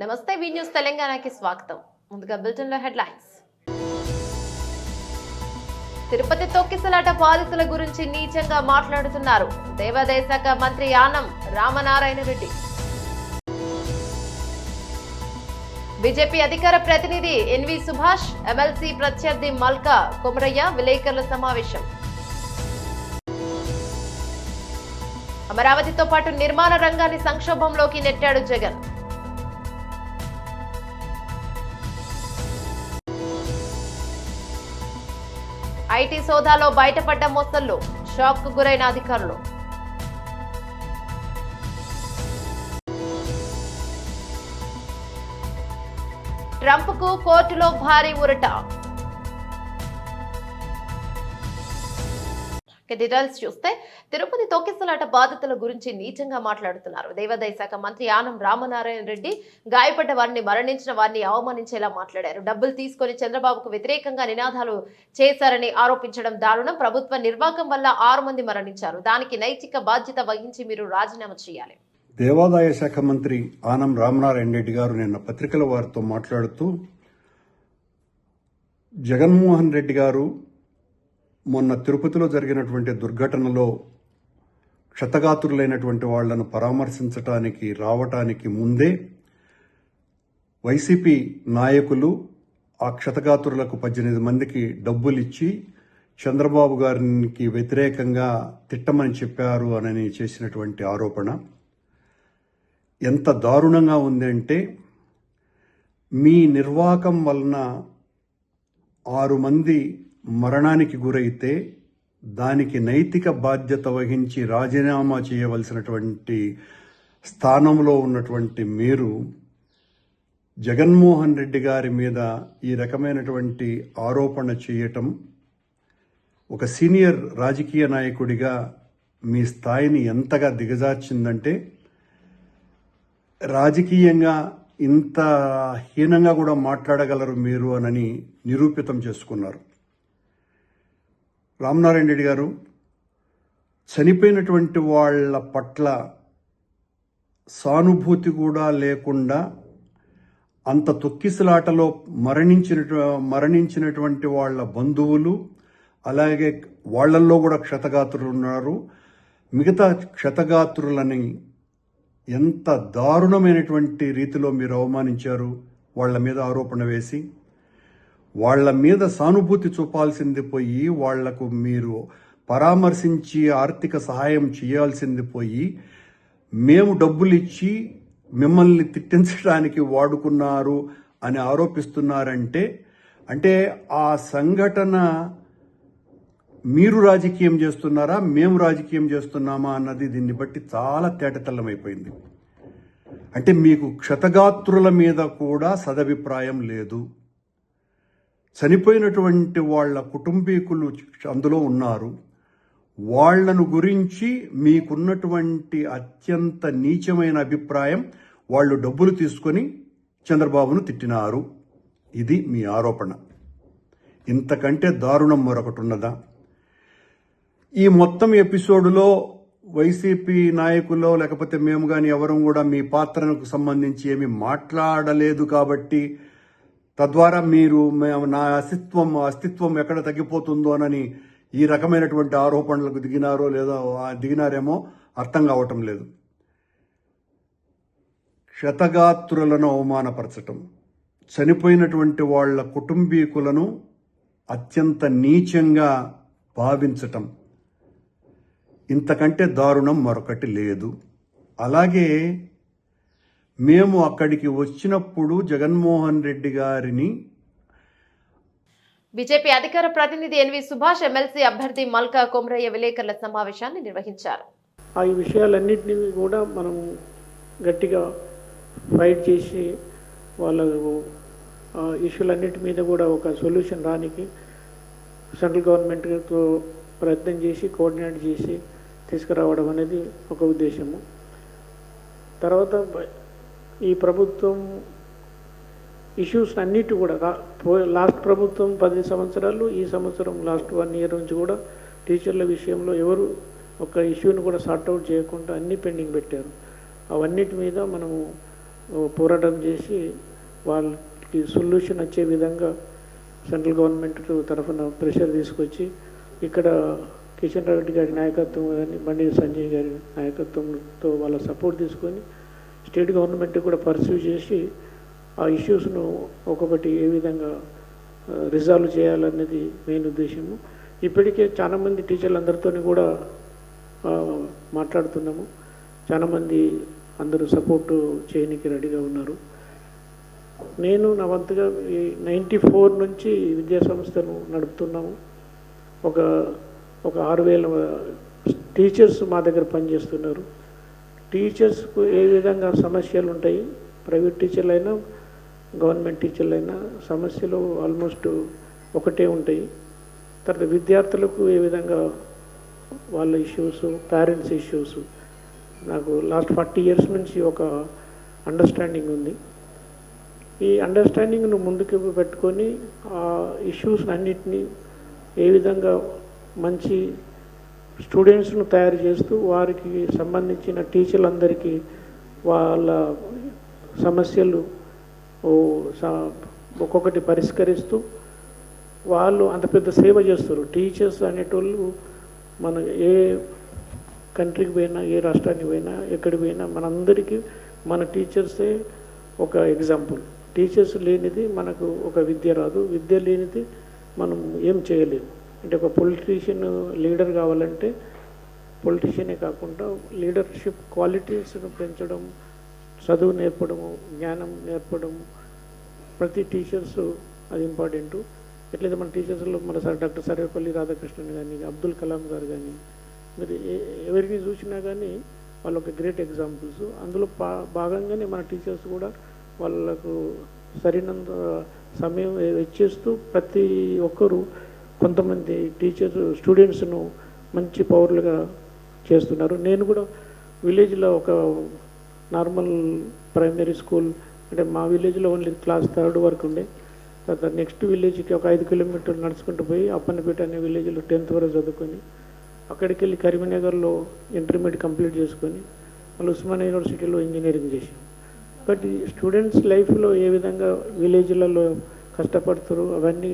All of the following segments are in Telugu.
నమస్తే వి న్యూస్ తెలంగాణకి స్వాగతం. ముందుగా బులెటిన్ లో హెడ్లైన్స్. తిరుపతి తొక్కిసలాట బాధితుల గురించి నీచంగా మాట్లాడుతున్నారు దేవాదాయ శాఖ మంత్రి ఆనం రామనారాయణ రెడ్డి. బీజేపీ అధికార ప్రతినిధి ఎన్వి సుభాష్, ఎమ్మెల్సీ ప్రత్యర్థి మల్కా కొమరయ్య విలేకరుల సమావేశం. అమరావతితో పాటు నిర్మాణ రంగాన్ని సంక్షోభంలోకి నెట్టాడు జగన్. ఐటీ సోదాలో బయటపడ్డ మోసల్లో షాక్ కు గురైన అధికారులు. ట్రంప్ కు కోర్టులో భారీ ఊరట. డీటెయిల్స్ చూస్తే తిరుపతి తొక్కిసలాట బాధితుల గురించి నీచంగా మాట్లాడుతున్నారు దేవాదాయ శాఖ మంత్రి ఆనం రామనారాయణ రెడ్డి. గాయపడ్డ వారిని, మరణించిన వారిని అవమానించేలా మాట్లాడారు. డబ్బులు తీసుకుని చంద్రబాబుకు వ్యతిరేకంగా నినాదాలు చేశారని ఆరోపించడం దారుణం. ప్రభుత్వ నిర్వాహకం వల్ల 6 మంది మరణించారు. దానికి నైతిక బాధ్యత వహించి మీరు రాజీనామా చేయాలి. దేవాదాయ శాఖ మంత్రి ఆనం రామనారాయణ రెడ్డి గారు నిన్న పత్రికల వారితో మాట్లాడుతూ జగన్మోహన్ రెడ్డి గారు మొన్న తిరుపతిలో జరిగినటువంటి దుర్ఘటనలో క్షతగాత్రులైనటువంటి వాళ్లను పరామర్శించడానికి రావటానికి ముందే వైసీపీ నాయకులు ఆ క్షతగాత్రులకు 18 మందికి డబ్బులిచ్చి చంద్రబాబు గారికి వ్యతిరేకంగా తిట్టమని చెప్పారు అని చేసినటువంటి ఆరోపణ ఎంత దారుణంగా ఉందంటే, మీ నిర్వాహకం వలన 6 మంది మరణానికి గురైతే దానికి నైతిక బాధ్యత వహించి రాజీనామా చేయవలసినటువంటి స్థానంలో ఉన్నటువంటి మీరు జగన్మోహన్ రెడ్డి గారి మీద ఈ రకమైనటువంటి ఆరోపణ చేయటం ఒక సీనియర్ రాజకీయ నాయకుడిగా మీ స్థాయిని ఎంతగా దిగజార్చిందంటే, రాజకీయంగా ఇంత హీనంగా కూడా మాట్లాడగలరు మీరు అని నిరూపితం చేసుకున్నారు. రామనారాయణ రెడ్డి గారు చనిపోయినటువంటి వాళ్ళ పట్ల సానుభూతి కూడా లేకుండా అంత తొక్కిసలాటలో మరణించినటువంటి వాళ్ళ బంధువులు, అలాగే వాళ్లల్లో కూడా క్షతగాత్రులు ఉన్నారు. మిగతా క్షతగాత్రులని ఎంత దారుణమైనటువంటి రీతిలో మీరు అవమానించారు. వాళ్ల మీద ఆరోపణ వేసి వాళ్ల మీద సానుభూతి చూపాల్సింది పోయి, వాళ్లకు మీరు పరామర్శించి ఆర్థిక సహాయం చేయాల్సింది పోయి, మేము డబ్బులు ఇచ్చి మిమ్మల్ని తిట్టించడానికి వాడుకున్నారు అని ఆరోపిస్తున్నారంటే, అంటే ఆ సంఘటన మీరు రాజకీయం చేస్తున్నారా, మేము రాజకీయం చేస్తున్నామా అన్నది దీన్ని బట్టి చాలా తేటతెల్లమైపోయింది. అంటే మీకు క్షతగాత్రుల మీద కూడా సదభిప్రాయం లేదు. చనిపోయినటువంటి వాళ్ళ కుటుంబీకులు అందులో ఉన్నారు. వాళ్లను గురించి మీకున్నటువంటి అత్యంత నీచమైన అభిప్రాయం, వాళ్ళు డబ్బులు తీసుకొని చంద్రబాబును తిట్టినారు. ఇది మీ ఆరోపణ. ఇంతకంటే దారుణం మరొకటి ఉన్నదా? ఈ మొత్తం ఎపిసోడులో వైసీపీ నాయకుల్లో లేకపోతే మేము కానీ ఎవరం కూడా మీ పాత్రకు సంబంధించి ఏమీ మాట్లాడలేదు కాబట్టి, తద్వారా మీరు నా అస్తిత్వం ఎక్కడ తగ్గిపోతుందోనని ఈ రకమైనటువంటి ఆరోపణలకు దిగినారేమో అర్థం కావటం లేదు. క్షతగాత్రులను అవమానపరచటం, చనిపోయినటువంటి వాళ్ళ కుటుంబీకులను అత్యంత నీచంగా భావించటం, ఇంతకంటే దారుణం మరొకటి లేదు. అలాగే మేము అక్కడికి వచ్చినప్పుడు జగన్మోహన్ రెడ్డి గారిని బీజేపీ అధికార ప్రతినిధి ఎన్వి సుభాష్, ఎమ్మెల్సీ అభ్యర్థి మల్కా కొమరయ్య విలేకరుల సమావేశాన్ని నిర్వహించారు. ఈ విషయాలన్నింటినీ కూడా మనం గట్టిగా ఫైట్ చేసి వాళ్ళ ఇష్యూలన్నిటి మీద కూడా ఒక సొల్యూషన్ రానికి సెంట్రల్ గవర్నమెంట్తో ప్రయత్నం చేసి కోఆర్డినేట్ చేసి తీసుకురావడం అనేది ఒక ఉద్దేశము. తర్వాత ఈ ప్రభుత్వం ఇష్యూస్ అన్నిటి కూడా లాస్ట్ ప్రభుత్వం 10 సంవత్సరాలు, ఈ సంవత్సరం లాస్ట్ 1 ఇయర్ నుంచి కూడా టీచర్ల విషయంలో ఎవరు ఒక ఇష్యూని కూడా సార్ట్అవుట్ చేయకుండా అన్నీ పెండింగ్ పెట్టారు. అవన్నిటి మీద మనము పోరాటం చేసి వాళ్ళకి సొల్యూషన్ వచ్చే విధంగా సెంట్రల్ గవర్నమెంట్ తరఫున ప్రెషర్ తీసుకొచ్చి ఇక్కడ కిషన్ రెడ్డి గారి నాయకత్వం కానీ బండి సంజయ్ గారి నాయకత్వంతో వాళ్ళ సపోర్ట్ తీసుకొని స్టేట్ గవర్నమెంట్ కూడా పర్సూ చేసి ఆ ఇష్యూస్ను ఒక్కొక్కటి ఏ విధంగా రిజాల్వ్ చేయాలన్నది మెయిన్ ఉద్దేశము. ఇప్పటికే చాలామంది టీచర్లందరితో కూడా మాట్లాడుతున్నాము. చాలామంది అందరూ సపోర్టు చేయడానికి రెడీగా ఉన్నారు. నేను నా వంతుగా 94 నుంచి విద్యా సంస్థను నడుపుతున్నాము. ఒక 6,000 టీచర్స్ మా దగ్గర పనిచేస్తున్నారు. టీచర్స్కు ఏ విధంగా సమస్యలు ఉంటాయి, ప్రైవేట్ టీచర్లైనా గవర్నమెంట్ టీచర్లైనా సమస్యలు ఆల్మోస్ట్ ఒకటే ఉంటాయి. తర్వాత విద్యార్థులకు ఏ విధంగా వాళ్ళ ఇష్యూస్, పేరెంట్స్ ఇష్యూస్, నాకు లాస్ట్ 40 years నుంచి ఒక అండర్స్టాండింగ్ ఉంది. ఈ అండర్స్టాండింగ్ను ముందుకు పెట్టుకొని ఆ ఇష్యూస్ అన్నిటినీ ఏ విధంగా మంచి స్టూడెంట్స్ను తయారు చేస్తూ వారికి సంబంధించిన టీచర్లందరికీ వాళ్ళ సమస్యలు ఒక్కొక్కటి పరిష్కరిస్తూ వాళ్ళు అంత పెద్ద సేవ చేస్తారు. టీచర్స్ అనేటోళ్ళు మన ఏ కంట్రీకి పోయినా, ఏ రాష్ట్రానికి పోయినా, ఎక్కడికి పోయినా మనందరికీ మన టీచర్సే ఒక ఎగ్జాంపుల్. టీచర్స్ లేనిది మనకు ఒక విద్య రాదు, విద్య లేనిది మనం ఏం చేయలేము. అంటే ఒక పొలిటీషియన్ లీడర్ కావాలంటే పొలిటీషియనే కాకుండా లీడర్షిప్ క్వాలిటీస్ను పెంచడం, చదువు నేర్పడము, జ్ఞానం నేర్పడము, ప్రతి టీచర్స్ అది ఇంపార్టెంటు. ఎట్లయితే మన టీచర్స్లో మన డాక్టర్ సర్వేపల్లి రాధాకృష్ణన్ కానీ, అబ్దుల్ కలాం గారు కానీ, మీరు ఎవరిని చూసినా కానీ వాళ్ళు ఒక గ్రేట్ ఎగ్జాంపుల్స్. అందులో భాగంగానే మన టీచర్స్ కూడా వాళ్ళకు సరైనంత సమయం వెచ్చిస్తూ ప్రతి ఒక్కరూ కొంతమంది టీచర్స్ స్టూడెంట్స్ను మంచి పౌరులుగా చేస్తున్నారు. నేను కూడా విలేజ్లో ఒక నార్మల్ ప్రైమరీ స్కూల్, అంటే మా విలేజ్లో ఓన్లీ క్లాస్ 3rd వరకు ఉండే. తర్వాత నెక్స్ట్ విలేజ్కి ఒక 5 kilometers నడుచుకుంటూ పోయి అప్పన్నపేట అనే విలేజ్లో 10th వరకు చదువుకొని అక్కడికి వెళ్ళి కరీంనగర్లో ఇంటర్మీడియట్ కంప్లీట్ చేసుకొని మళ్ళీ ఉస్మానియా యూనివర్సిటీలో ఇంజనీరింగ్ చేశాం. బట్ ఈ స్టూడెంట్స్ లైఫ్లో ఏ విధంగా విలేజ్లలో కష్టపడతారు అవన్నీ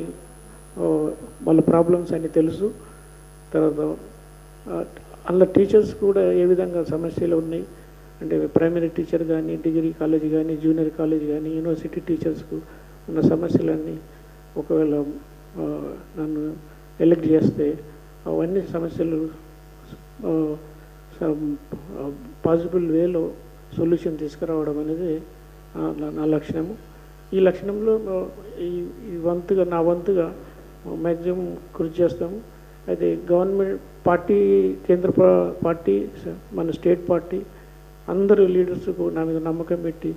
వాళ్ళ ప్రాబ్లమ్స్ అన్నీ తెలుసు. తర్వాత అందులో టీచర్స్ కూడా ఏ విధంగా సమస్యలు ఉన్నాయి అంటే ప్రైమరీ టీచర్ కానీ, డిగ్రీ కాలేజ్ కానీ, జూనియర్ కాలేజ్ కానీ, యూనివర్సిటీ టీచర్స్కు ఉన్న సమస్యలన్నీ ఒకవేళ నన్ను ఎలెక్ట్ చేస్తే అవన్నీ సమస్యలు పాసిబుల్ వేలో సొల్యూషన్ తీసుకురావడం అనేది నా లక్ష్యము. ఈ లక్షణంలో ఈ వంతుగా నా వంతుగా మ్యాక్సిమం కృషి చేస్తాము. అయితే గవర్నమెంట్ పార్టీ, కేంద్ర పార్టీ, మన స్టేట్ పార్టీ అందరూ లీడర్స్కు నా మీద నమ్మకం పెట్టి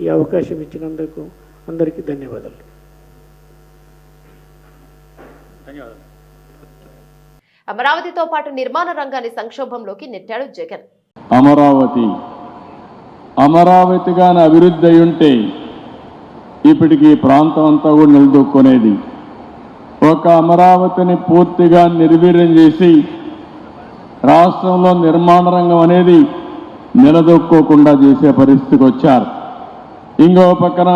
ఈ అవకాశం ఇచ్చినందుకు అందరికీ ధన్యవాదాలు. అమరావతితో పాటు నిర్మాణ రంగాన్ని సంక్షోభంలోకి నెట్టాడు జగన్. అమరావతిగానే అభివృద్ధి అయి ఉంటే ఇప్పటికి ప్రాంతం అంతా కూడా నిలదొక్కునేది. ఒక అమరావతిని పూర్తిగా నిర్వీర్యం చేసి రాష్ట్రంలో నిర్మాణ రంగం అనేది నిలదొక్కోకుండా చేసే పరిస్థితికి వచ్చారు. ఇంకో పక్కన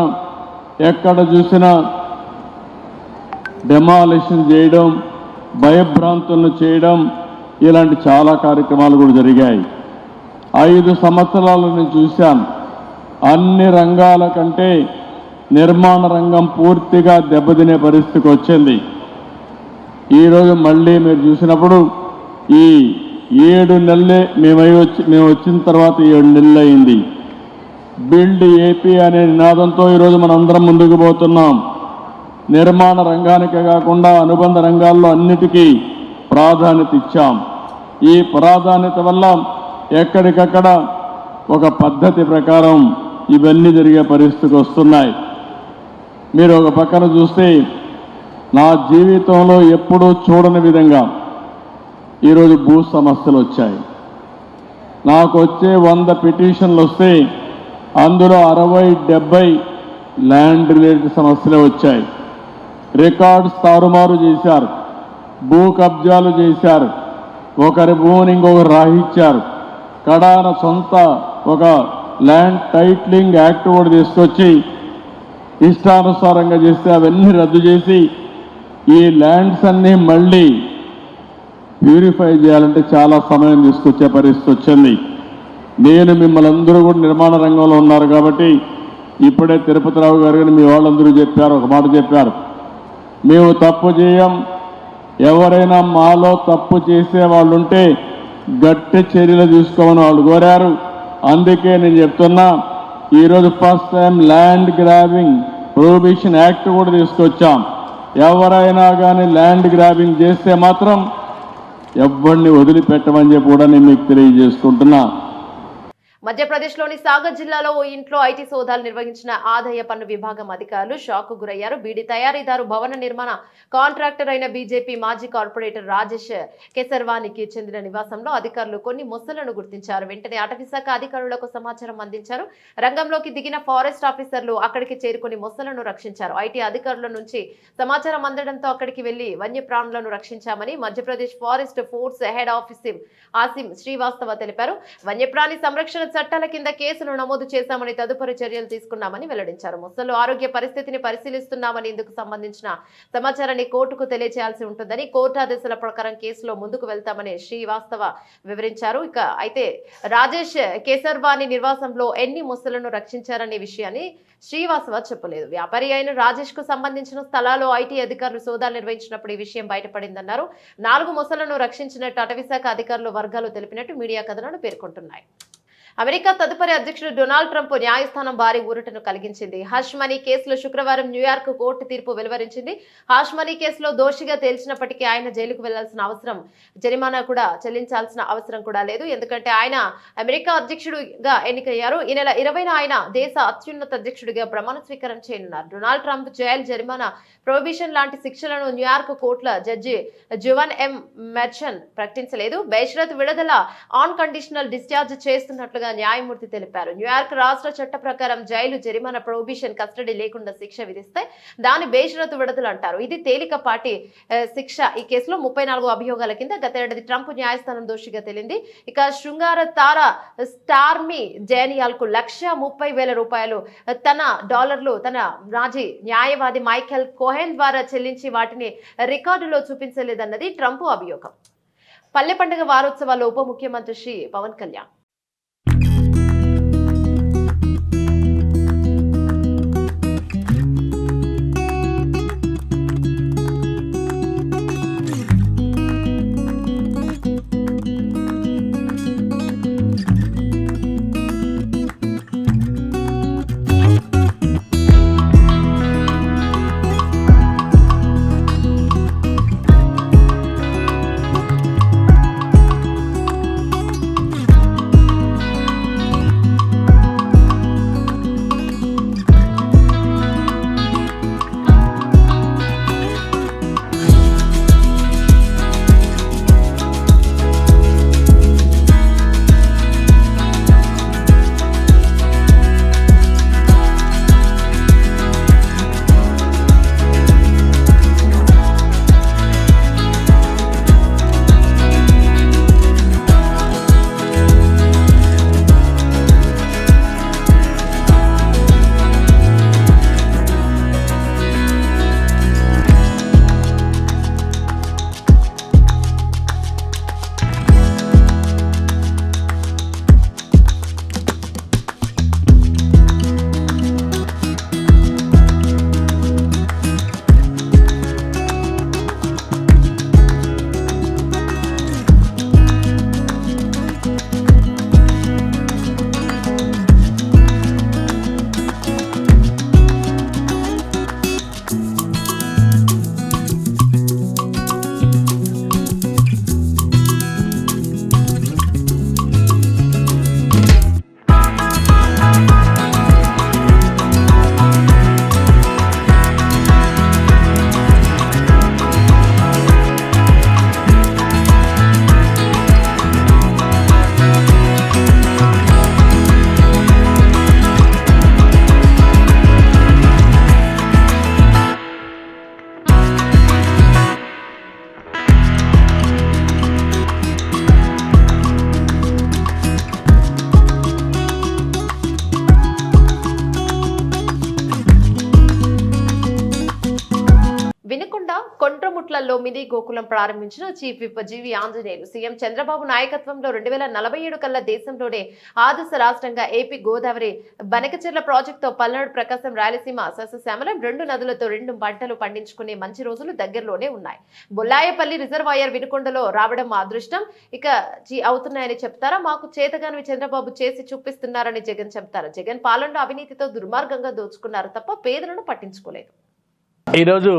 ఎక్కడ చూసినా డెమాలిషన్ చేయడం, భయభ్రాంతులను చేయడం, ఇలాంటి చాలా కార్యక్రమాలు కూడా జరిగాయి. 5 సంవత్సరాలు నేను చూశాను. అన్ని రంగాల కంటే నిర్మాణ రంగం పూర్తిగా దెబ్బతినే పరిస్థితికి వచ్చింది. ఈరోజు మళ్ళీ మీరు చూసినప్పుడు ఈ 7 నెలలే మేము వచ్చిన తర్వాత 7 నెలలు అయింది. బిల్డ్ ఏపీ అనే నినాదంతో ఈరోజు మనందరం ముందుకు పోతున్నాం. నిర్మాణ రంగానికే కాకుండా అనుబంధ రంగాల్లో అన్నిటికీ ప్రాధాన్యత ఇచ్చాం. ఈ ప్రాధాన్యత వల్ల ఎక్కడికక్కడ ఒక పద్ధతి ప్రకారం ఇవన్నీ జరిగే పరిస్థితికి వస్తున్నాయి. మీరు ఒక పక్కన చూస్తే నా జీవితంలో ఎప్పుడూ చూడని విధంగా ఈరోజు భూ సమస్యలు వచ్చాయి. నాకు వచ్చే 100 పిటిషన్లు వస్తే అందులో 60-70 ల్యాండ్ రిలేటెడ్ సమస్యలే వచ్చాయి. రికార్డ్స్ తారుమారు చేశారు, భూ కబ్జాలు చేశారు, ఒకరి భూమిని ఇంకొకరు రాహించారు, కడాన సొంత ఒక ల్యాండ్ టైట్లింగ్ యాక్ట్ కూడా తీసుకొచ్చి ఇష్టానుసారంగా చేస్తే అవన్నీ రద్దు చేసి ఈ ల్యాండ్స్ అన్నీ మళ్ళీ ప్యూరిఫై చేయాలంటే చాలా సమయం తీసుకొచ్చే పరిస్థితి వచ్చింది. నేను మిమ్మల్ని అందరూ కూడా నిర్మాణ రంగంలో ఉన్నారు కాబట్టి ఇప్పుడే తిరుపతిరావు గారు కానీ మీ వాళ్ళందరూ చెప్పారు, ఒక మాట చెప్పారు, మేము తప్పు చేయం, ఎవరైనా మాలో తప్పు చేసే వాళ్ళు ఉంటే గట్టి చర్యలు తీసుకోమని వాళ్ళు కోరారు. అందుకే నేను చెప్తున్నా, ఈరోజు first time land grabbing prohibition act కూడా తీసుకొచ్చాం. ఎవరైనా కానీ ల్యాండ్ గ్రాబింగ్ చేస్తే మాత్రం ఎవరిని వదిలిపెట్టమని చెప్పి కూడా నేను మీకు తెలియజేసుకుంటున్నా. మధ్యప్రదేశ్లోని సాగర్ జిల్లాలో ఓ ఇంట్లో ఐటీ సోదాలు నిర్వహించిన ఆదాయ పన్ను విభాగం అధికారులు షాక్ గురయ్యారు. బీడీ తయారీదారు భవన నిర్మాణ కాంట్రాక్టర్ అయిన బీజేపీ మాజీ కార్పొరేటర్ రాజేష్ కేసర్వానికి చెందిన నివాసంలో అధికారులు కొన్ని మొసళ్లను గుర్తించారు. వెంటనే అటవీశాఖ అధికారులకు సమాచారం అందించారు. రంగంలోకి దిగిన ఫారెస్ట్ ఆఫీసర్లు అక్కడికి చేరుకుని మొసళ్లను రక్షించారు. ఐటీ అధికారుల నుంచి సమాచారం అందడంతో అక్కడికి వెళ్లి వన్యప్రాణులను రక్షించామని Madhya Pradesh forest force head officer Asim Srivastava తెలిపారు. వన్యప్రాణి సంరక్షణ చట్టాల కింద కేసులు నమోదు చేశామని తదుపరి చర్యలు తీసుకున్నామని వెల్లడించారు. మొసళ్ల ఆరోగ్య పరిస్థితిని పరిశీలిస్తున్నామని ఇందుకు సంబంధించిన సమాచారాన్ని కోర్టుకు తెలియజేయాల్సి ఉంటుందని కోర్టు ఆదేశాల ప్రకారం కేసులో ముందుకు వెళ్తామని శ్రీవాస్తవ వివరించారు. అయితే రాజేష్ కేసర్వాణి నివాసంలో ఎన్ని మొసళ్లను రక్షించారనే విషయాన్ని శ్రీవాస్తవ చెప్పలేదు. వ్యాపారి అయిన రాజేష్ కు సంబంధించిన స్థలాల్లో ఐటీ అధికారులు సోదాలు నిర్వహించినప్పుడు ఈ విషయం బయటపడిందన్నారు. 4 మొసళ్లను రక్షించినట్టు అటవీశాఖ అధికారులు వర్గాలు తెలిపినట్టు మీడియా కథనాలు పేర్కొంటున్నాయి. అమెరికా తదుపరి అధ్యక్షుడు డొనాల్డ్ ట్రంప్ న్యాయస్థానం భారీ ఊరటను కలిగించింది. హష్ మనీ కేసులో శుక్రవారం న్యూయార్క్ కోర్టు తీర్పు వెలువరించింది. హష్ మనీ కేసులో దోషిగా తేల్చినప్పటికీ ఆయన జైలుకు వెళ్లాల్సిన అవసరం, జరిమానా కూడా చెల్లించాల్సిన అవసరం కూడా లేదు. ఎందుకంటే ఆయన అమెరికా అధ్యక్షుడిగా ఎన్నికయ్యారు. ఈ నెల 20న ఆయన దేశ అత్యున్నత అధ్యక్షుడిగా ప్రమాణ స్వీకారం చేయనున్నారు. డొనాల్డ్ ట్రంప్ జైలు, జరిమానా, ప్రొహిబిషన్ లాంటి శిక్షలను న్యూయార్క్ కోర్టుల జడ్జి జువన్ ఎం మెర్చన్ ప్రకటించలేదు. బేషరత్ విడుదల, ఆన్ కండిషనల్ డిశ్చార్జ్ చేస్తున్నట్లుగా న్యాయమూర్తి తెలిపారు. న్యూయార్క్ రాష్ట్ర చట్ట ప్రకారం జైలు, జరిమానా, ప్రొహిబిషన్, కస్టడీ లేకుండా శిక్ష విధిస్తే దాని బేషరతు విడుదల అంటారు. ఇది తేలికపాటి శిక్ష. ఈ కేసులో 34 అభియోగాల కింద గతేడాది ట్రంప్ న్యాయస్థానం దోషిగా తేలింది. ఇక శృంగార తార స్టార్మీ డేనియల్ కు $130,000 తన మాజీ న్యాయవాది మైఖేల్ కోహెన్ ద్వారా చెల్లించి వాటిని రికార్డులో చూపించలేదన్నది ట్రంప్ అభియోగం. పల్లె పండుగ వారోత్సవాల్లో ఉప ముఖ్యమంత్రి శ్రీ పవన్ కళ్యాణ్ కొండ్రముట్లలో మినీ గోకులం ప్రారంభించిన చీఫ్ విప్ జీవి ఆంజనేయులు సీఎం చంద్రబాబు నాయకత్వంలో 2047 కల్లా దేశంలోనే ఆదర్శ రాష్ట్రంగా ఏపీ గోదావరి బనకచెర్ల ప్రాజెక్టుతో పల్నాడు ప్రకాశం రాయలసీమ సస్యశ్యామలం 2 నదులతో 2 పంటలు పండించుకునే మంచి రోజులు దగ్గరలోనే ఉన్నాయి. బొల్లాయపల్లి రిజర్వాయర్ వినుకొండలో రావడం మా అదృష్టం ఇక అవుతున్నాయని చెప్తారా? మాకు చేతగానివి చంద్రబాబు చేసి చూపిస్తున్నారని జగన్ చెప్తారు. జగన్ పాలనలో అవినీతితో దుర్మార్గంగా దోచుకున్నారు తప్ప పేదలను పట్టించుకోలేదు. ఈరోజు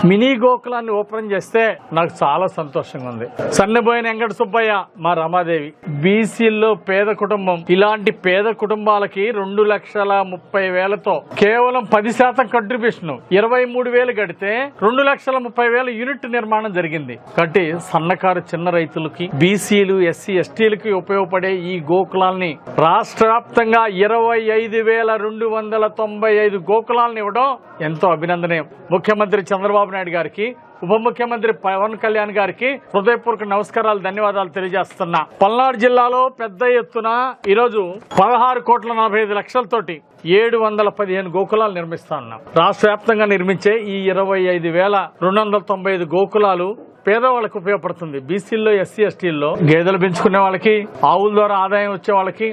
మినీ గోకులాన్ని ఓపెన్ చేస్తే నాకు చాలా సంతోషంగా ఉంది. సన్నబోయిన వెంకట సుబ్బయ్య, మా రమాదేవి బీసీల్లో పేద కుటుంబం. ఇలాంటి పేద కుటుంబాలకి 2,30,000తో కేవలం 10% కంట్రిబ్యూషన్ 23,000 కడితే 2,30,000 యూనిట్ నిర్మాణం జరిగింది. కాబట్టి సన్నకారు చిన్న రైతులకి, బీసీలు, ఎస్సీ, ఎస్టీలకి ఉపయోగపడే ఈ గోకులాల్ని రాష్ట్ర వ్యాప్తంగా 25,295 గోకులాలను ఇవ్వడం ఎంతో అభినందనీయం. ముఖ్యమంత్రి చంద్రబాబు నాయుడు గారికి, ఉప ముఖ్యమంత్రి పవన్ కళ్యాణ్ గారికి హృదయపూర్వక నమస్కారాలు, ధన్యవాదాలు తెలియజేస్తున్నా. పల్నాడు జిల్లాలో పెద్ద ఎత్తున ఈరోజు 16,45,00,000తోటి 715 గోకులాలు నిర్మిస్తా ఉన్నాం. రాష్ట్ర వ్యాప్తంగా నిర్మించే ఈ 25,295 గోకులాలు పేదవాళ్ళకి ఉపయోగపడుతుంది. బీసీల్లో, ఎస్సీ, ఎస్టీల్లో గేదెలు పెంచుకునే వాళ్ళకి, ఆవుల ద్వారా ఆదాయం వచ్చే వాళ్ళకి,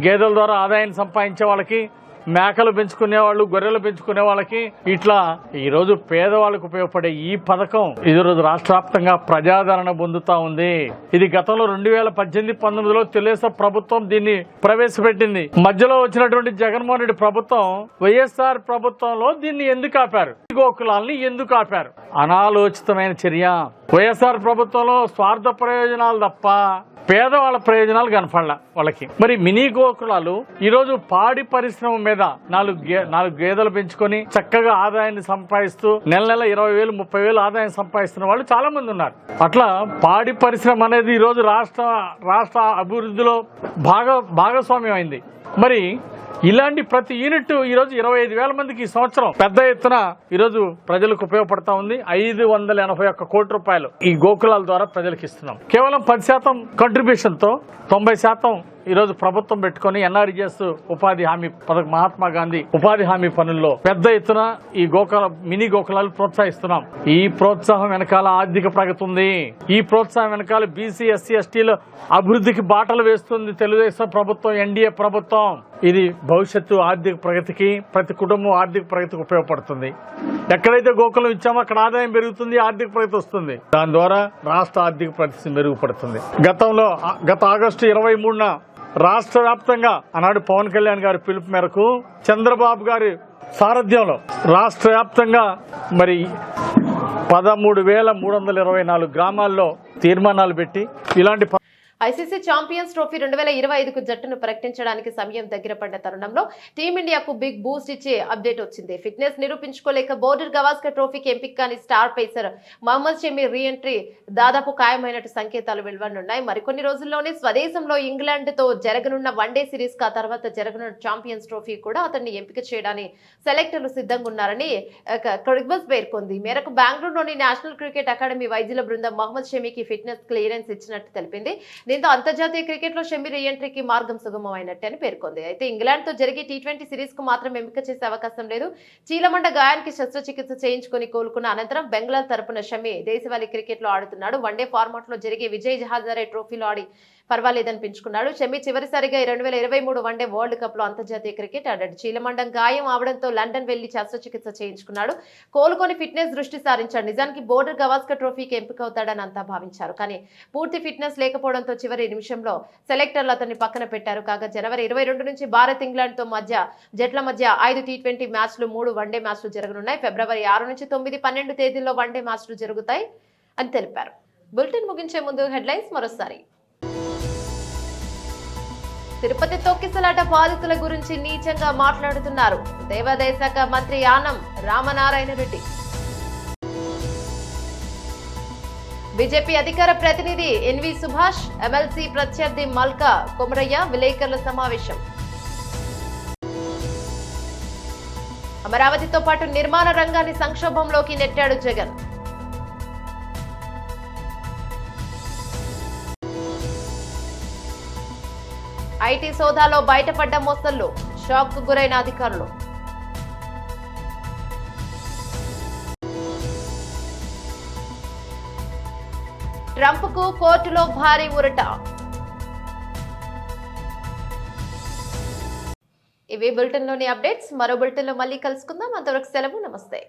గేదెల ద్వారా ఆదాయం సంపాదించే వాళ్ళకి, మేకలు పెంచుకునే వాళ్ళు, గొర్రెలు పెంచుకునే వాళ్ళకి, ఇట్లా ఈరోజు పేదవాళ్ళకు ఉపయోగపడే ఈ పథకం ఈరోజు రాష్ట్ర వ్యాప్తంగా ప్రజాదరణ పొందుతా ఉంది. ఇది గతంలో 2018-19లో తెలుగుదేశం ప్రభుత్వం దీన్ని ప్రవేశపెట్టింది. మధ్యలో వచ్చినటువంటి జగన్మోహన్ రెడ్డి ప్రభుత్వం, వైఎస్ఆర్ ప్రభుత్వంలో దీన్ని ఎందుకు ఆపారు? గోకులాల్ని ఎందుకు ఆపారు? అనాలోచితమైన చర్య. వైఎస్ఆర్ ప్రభుత్వంలో స్వార్థ ప్రయోజనాలు తప్ప పేదవాళ్ళ ప్రయోజనాలు కనపడాల వాళ్ళకి. మరి మినీ గోకులాలు ఈరోజు పాడి పరిశ్రమ మీద 4 గేదెలు పెంచుకొని చక్కగా ఆదాయాన్ని సంపాదిస్తూ నెల 20,000, 30,000 ఆదాయం సంపాదిస్తున్న వాళ్ళు చాలా మంది ఉన్నారు. అట్లా పాడి పరిశ్రమ అనేది ఈరోజు రాష్ట్ర అభివృద్ధిలో భాగస్వామ్యం అయింది. మరి ఇలాంటి ప్రతి యూనిట్ ఈరోజు 25,000 మందికి ఈ సంవత్సరం పెద్ద ఎత్తున ఈరోజు ప్రజలకు ఉపయోగపడతా ఉంది. 581 కోట్ల రూపాయలు ఈ గోకులాల ద్వారా ప్రజలకు ఇస్తున్నాం. కేవలం 10% కంట్రిబ్యూషన్ తో 90% ఈరోజు ప్రభుత్వం పెట్టుకుని ఎన్ఆర్జీఎస్ ఉపాధి హామీ పథకం, మహాత్మా గాంధీ ఉపాధి హామీ పనుల్లో పెద్ద ఎత్తున ఈ మినీ గోకులాలు ప్రోత్సహిస్తున్నాం. ఈ ప్రోత్సాహం వెనకాల ఆర్థిక ప్రగతి ఉంది. ఈ ప్రోత్సాహం వెనకాల బీసీ, ఎస్సీ, ఎస్టీల అభివృద్ధికి బాటలు వేస్తుంది తెలుగుదేశం ప్రభుత్వం, ఎన్డీఏ ప్రభుత్వం. ఇది భవిష్యత్తు ఆర్థిక ప్రగతికి, ప్రతి కుటుంబం ఆర్థిక ప్రగతికి ఉపయోగపడుతుంది. ఎక్కడైతే గోకులం ఇచ్చామో అక్కడ ఆదాయం పెరుగుతుంది, ఆర్థిక ప్రగతి వస్తుంది. దాని ద్వారా రాష్ట్ర ఆర్థిక ప్రగతి మెరుగుపడుతుంది. గత ఆగస్టు 23న రాష్ట్ర వ్యాప్తంగా ఆనాడు పవన్ కళ్యాణ్ గారి పిలుపు మేరకు చంద్రబాబు గారి సారథ్యంలో రాష్ట్ర వ్యాప్తంగా మరి 13,324 గ్రామాల్లో తీర్మానాలు పెట్టి ఇలాంటి ఐసీసీ ఛాంపియన్స్ ట్రోఫీ 2025కు జట్టును ప్రకటించడానికి సమయం దగ్గర పడ్డ తరుణంలో టీమిండియాకు బిగ్ బూస్ట్ ఇచ్చే అప్డేట్ వచ్చింది. ఫిట్నెస్ నిరూపించుకోలేక బోర్డర్ గవాస్కర్ ట్రోఫీకి ఎంపిక కాని star pacer Mohammed Shami reentry దాదాపు ఖాయమైనట్టు సంకేతాలు వెలువడున్నాయి. మరికొన్ని రోజుల్లోనే స్వదేశంలో ఇంగ్లాండ్ తో జరగనున్న వన్డే సిరీస్ కు ఆ తర్వాత జరగనున్న ఛాంపియన్స్ ట్రోఫీ కూడా అతన్ని ఎంపిక చేయడానికి సెలెక్టర్లు సిద్ధంగా ఉన్నారని క్రిక్బస్ పేర్కొంది. ఈ మేరకు బెంగళూరులోని నేషనల్ క్రికెట్ అకాడమీ వైద్యుల బృందం మహమ్మద్ షమికి ఫిట్నెస్ క్లియరెన్స్ ఇచ్చినట్టు తెలిపింది. దీంతో అంతర్జాతీయ క్రికెట్ లో షమి రీఎంట్రీకి మార్గం సుగమమైనట్టు అని పేర్కొంది. అయితే ఇంగ్లాండ్ తో జరిగే T20 సిరీస్ కు మాత్రం ఎంపిక చేసే అవకాశం లేదు. చీలమండ గాయానికి శస్త్రచికిత్స చేయించుకుని కోలుకున్న అనంతరం బెంగళూరు తరపున షమి దేశవాళీ క్రికెట్ లో ఆడుతున్నాడు. వన్డే ఫార్మాట్ లో జరిగే విజయ్ హజారే ట్రోఫీలో ఆడి పర్వాలేదనిపించుకున్నాడు. షమి చివరిసారిగా 2023 వన్డే వరల్డ్ కప్ లో అంతర్జాతీయ క్రికెట్ ఆడాడు. చీలమండం గాయం అవడంతో లండన్ వెళ్లి శస్త్రచికిత్స చేయించుకున్నాడు. కోలుకొని ఫిట్నెస్ దృష్టి సారించాడు. నిజానికి బోర్డర్ గవాస్కర్ ట్రోఫీకి ఎంపిక అవుతాడని అంతా భావించారు. కానీ పూర్తి ఫిట్నెస్ లేకపోవడంతో చివరి నిమిషంలో సెలెక్టర్లు అతన్ని పక్కన పెట్టారు. కాగా జనవరి 22 నుంచి భారత్ ఇంగ్లాండ్ తో జట్ల మధ్య 5 T20 మ్యాచ్లు, 3 వన్డే మ్యాచ్లు జరగనున్నాయి. ఫిబ్రవరి 6 నుంచి 9, 12 తేదీల్లో వన్డే మ్యాచ్లు జరుగుతాయి అని తెలిపారు. బులెటిన్ ముగించే ముందు హెడ్లైన్స్ మరోసారి. తిరుపతి తొక్కిసలాట బాధితుల గురించి నీచంగా మాట్లాడుతున్నారు దేవాదాయ శాఖ మంత్రి ఆనం రామనారాయణ రెడ్డి. బీజేపీ అధికార ప్రతినిధి ఎన్వి సుభాష్, ఎమ్మెల్సీ ప్రత్యర్థి మల్కా కొమరయ్య విలేకరుల సమావేశం. అమరావతితో పాటు నిర్మాణ రంగాన్ని సంక్షోభంలోకి నెట్టాడు జగన్. ఐటీ సోదాలో బయటపడ్డ మోసల్లో షాక్ కు గురైన అధికారులు. ట్రంప్ కు కోర్టులో భారీ ఊరట. ఇవి బులెటిన్ లోని అప్డేట్స్. మరో బులెటిన్ లో మళ్ళీ కలుసుకుందాం. అంతవరకు సెలవు. నమస్తే.